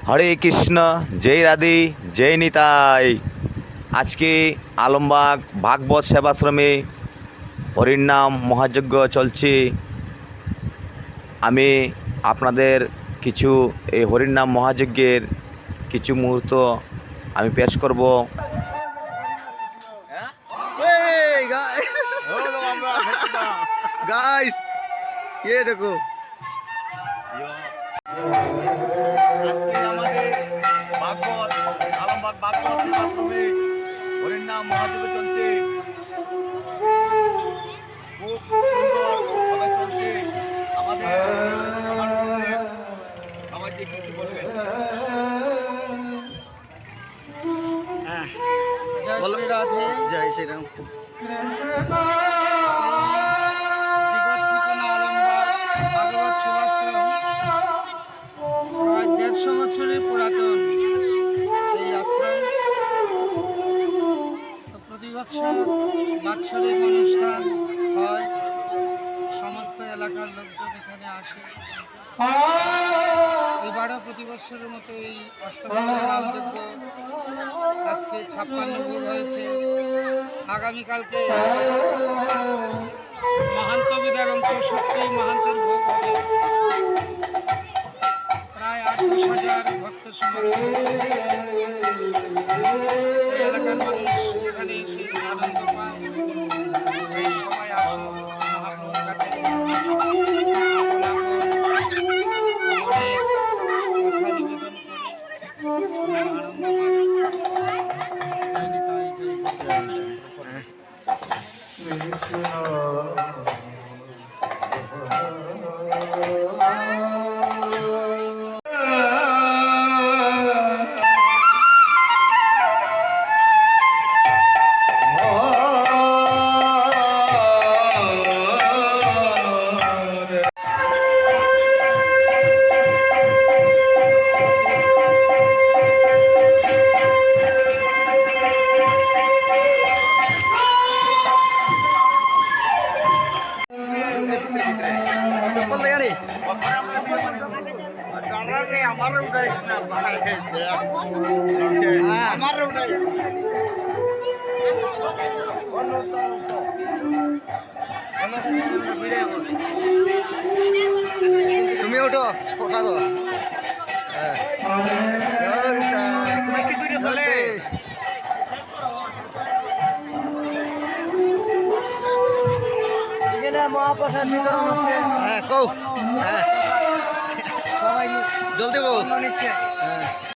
হরে কৃষ্ণ, জয় রাধে, জয় নিতাই। আজকে আলমবাগ ভাগবত সেবাশ্রমে হরিনাম মহাযজ্ঞ চলছে। আমি আপনাদের কিছু এই হরিনাম মহাযজ্ঞের কিছু মুহূর্ত আমি পেশ করব। गाइस ये देखो আজকে আমাদের ভাগবত আলমবাগ ভাগবত সেবাশ্রমে হরিনাম মহাযজ্ঞ চলছে। খুব সুন্দর ভাবে চলছে। আমার গুরুদেব বাবাজি কিছু বলবেন। जय श्री राधे। जय श्री राम। দিগশ্রীকোনা আলমবাগ ভাগবত সেবাশ্রম প্রায় 150 বছরের পুরাতন এই আশ্রম। তো প্রতি বছর বাৎসরিক অনুষ্ঠান হয়, সমস্ত এলাকার লোকজন এখানে আসে। এবারও প্রতি বছরের মতো এই অষ্টম নামযজ্ঞ আজকে 56 ভোগ হয়েছে। আগামীকালকে মহান্তবিদ এবং 64 মহান্তের ভোগ হবে। প্রায় 8-10 হাজার ভক্ত সমাগম। এলাকার মানুষ এখানে এসে আনন্দ পায়। এই সবাই আসে মহাপ্রভুর কাছে আপন আপন মনের কথা নিবেদন করে আনন্দ পায়। জয় নিতাই, জয় গুরু। चप्पल लगा रे তুমি ওঠো কথা তো মহাপ্রসাদ বিতরণ হচ্ছে। হ্যাঁ কও হ্যাঁ সবাই জলদি কও নিচ্ছে। হ্যাঁ